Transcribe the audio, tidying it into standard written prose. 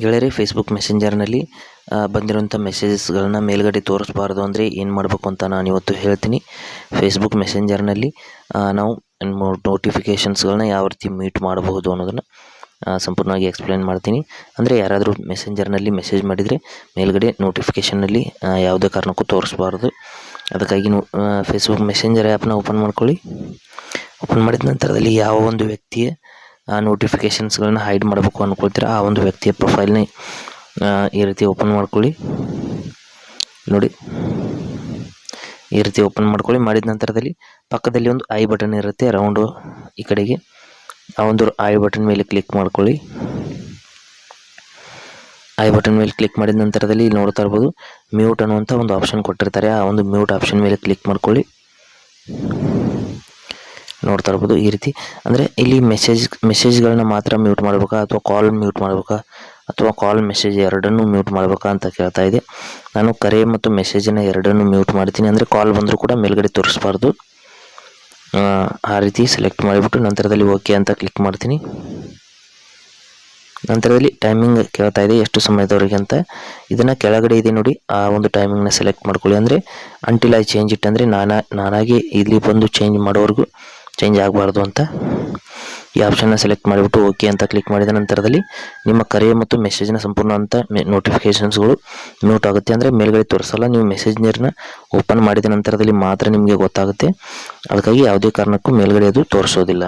ಗೆಳೆಯರೇ, ಫೇಸ್ಬುಕ್ ಮೆಸೆಂಜರ್ನಲ್ಲಿ ಬಂದಿರುವಂಥ ಮೆಸೇಜಸ್ಗಳನ್ನ ಮೇಲ್ಗಡೆ ತೋರಿಸ್ಬಾರ್ದು ಅಂದರೆ ಏನು ಮಾಡಬೇಕು ಅಂತ ನಾನು ಇವತ್ತು ಹೇಳ್ತೀನಿ. ಫೇಸ್ಬುಕ್ ಮೆಸೆಂಜರ್ನಲ್ಲಿ ನಾವು ನೋಟಿಫಿಕೇಷನ್ಸ್ಗಳನ್ನ ಯಾವ ರೀತಿ ಮ್ಯೂಟ್ ಮಾಡಬಹುದು ಅನ್ನೋದನ್ನು ಸಂಪೂರ್ಣವಾಗಿ ಎಕ್ಸ್ಪ್ಲೇನ್ ಮಾಡ್ತೀನಿ. ಅಂದರೆ ಯಾರಾದರೂ ಮೆಸೆಂಜರ್ನಲ್ಲಿ ಮೆಸೇಜ್ ಮಾಡಿದರೆ ಮೇಲ್ಗಡೆ ನೋಟಿಫಿಕೇಷನ್ನಲ್ಲಿ ಯಾವುದೇ ಕಾರಣಕ್ಕೂ ತೋರಿಸ್ಬಾರ್ದು. ಅದಕ್ಕಾಗಿ ಫೇಸ್ಬುಕ್ ಮೆಸೆಂಜರ್ ಆ್ಯಪ್ನ ಓಪನ್ ಮಾಡ್ಕೊಳ್ಳಿ. ಓಪನ್ ಮಾಡಿದ ನಂತರದಲ್ಲಿ ಯಾವ ಒಂದು ವ್ಯಕ್ತಿಯ ನೋಟಿಫಿಕೇಷನ್ಸ್ಗಳನ್ನ ಹೈಡ್ ಮಾಡಬೇಕು ಅಂದ್ಕೊಳ್ತೀರ ಆ ಒಂದು ವ್ಯಕ್ತಿಯ ಪ್ರೊಫೈಲ್ನ ಈ ರೀತಿ ಓಪನ್ ಮಾಡ್ಕೊಳ್ಳಿ. ನೋಡಿ, ಈ ರೀತಿ ಓಪನ್ ಮಾಡ್ಕೊಳ್ಳಿ. ಮಾಡಿದ ನಂತರದಲ್ಲಿ ಪಕ್ಕದಲ್ಲಿ ಒಂದು ಐ ಬಟನ್ ಇರುತ್ತೆ ರೌಂಡು ಈ ಕಡೆಗೆ. ಆ ಒಂದು ಐ ಬಟನ್ ಮೇಲೆ ಕ್ಲಿಕ್ ಮಾಡ್ಕೊಳ್ಳಿ. ಐ ಬಟನ್ ಮೇಲೆ ಕ್ಲಿಕ್ ಮಾಡಿದ ನಂತರದಲ್ಲಿ ಇಲ್ಲಿ ನೋಡ್ತಾ ಇರ್ಬೋದು ಮ್ಯೂಟ್ ಅನ್ನುವಂಥ ಒಂದು ಆಪ್ಷನ್ ಕೊಟ್ಟಿರ್ತಾರೆ. ಆ ಒಂದು ಮ್ಯೂಟ್ ಆಪ್ಷನ್ ಮೇಲೆ ಕ್ಲಿಕ್ ಮಾಡ್ಕೊಳ್ಳಿ. ನೋಡ್ತಾ ಇರ್ಬೋದು ಈ ರೀತಿ. ಅಂದರೆ ಇಲ್ಲಿ ಮೆಸೇಜ್ಗಳನ್ನ ಮಾತ್ರ ಮ್ಯೂಟ್ ಮಾಡಬೇಕಾ ಅಥವಾ ಕಾಲ್ ಮ್ಯೂಟ್ ಮಾಡಬೇಕಾ ಅಥವಾ ಕಾಲ್ ಮೆಸೇಜ್ ಎರಡನ್ನೂ ಮ್ಯೂಟ್ ಮಾಡಬೇಕಾ ಅಂತ ಕೇಳ್ತಾ ಇದೆ. ನಾನು ಕರೆ ಮತ್ತು ಮೆಸೇಜನ್ನು ಎರಡನ್ನೂ ಮ್ಯೂಟ್ ಮಾಡ್ತೀನಿ. ಅಂದರೆ ಕಾಲ್ ಬಂದರೂ ಕೂಡ ಮೇಲ್ಗಡೆ ತೋರಿಸ್ಬಾರ್ದು. ಆ ರೀತಿ ಸೆಲೆಕ್ಟ್ ಮಾಡಿಬಿಟ್ಟು ನಂತರದಲ್ಲಿ ಓಕೆ ಅಂತ ಕ್ಲಿಕ್ ಮಾಡ್ತೀನಿ. ನಂತರದಲ್ಲಿ ಟೈಮಿಂಗ್ ಕೇಳ್ತಾ ಇದೆ ಎಷ್ಟು ಸಮಯದವರೆಗೆ ಅಂತ. ಇದನ್ನು ಕೆಳಗಡೆ ಇದೆ ನೋಡಿ, ಆ ಒಂದು ಟೈಮಿಂಗ್ನ ಸೆಲೆಕ್ಟ್ ಮಾಡ್ಕೊಳ್ಳಿ. ಅಂದರೆ ಅಂಟಿಲ್ ಐ ಚೇಂಜ್ ಇಟ್, ಅಂದರೆ ನಾನಾಗಿ ಇಲ್ಲಿ ಬಂದು ಚೇಂಜ್ ಮಾಡೋವರೆಗೂ ಚೇಂಜ್ ಆಗಬಾರ್ದು ಅಂತ. ಈ ಆಪ್ಷನ್ನ ಸೆಲೆಕ್ಟ್ ಮಾಡಿಬಿಟ್ಟು ಓಕೆ ಅಂತ ಕ್ಲಿಕ್ ಮಾಡಿದ ನಂತರದಲ್ಲಿ ನಿಮ್ಮ ಕರೆ ಮತ್ತು ಮೆಸೇಜ್ನ ಸಂಪೂರ್ಣ ಅಂತ ನೋಟಿಫಿಕೇಷನ್ಸ್ಗಳು ಮ್ಯೂಟ್ ಆಗುತ್ತೆ. ಅಂದರೆ ಮೇಲ್ಗಡೆ ತೋರಿಸಲ್ಲ. ನೀವು ಮೆಸೇಜ್ನ ಓಪನ್ ಮಾಡಿದ ನಂತರದಲ್ಲಿ ಮಾತ್ರ ನಿಮಗೆ ಗೊತ್ತಾಗುತ್ತೆ. ಅದಕ್ಕಾಗಿ ಯಾವುದೇ ಕಾರಣಕ್ಕೂ ಮೇಲ್ಗಡೆ ಅದು ತೋರಿಸೋದಿಲ್ಲ.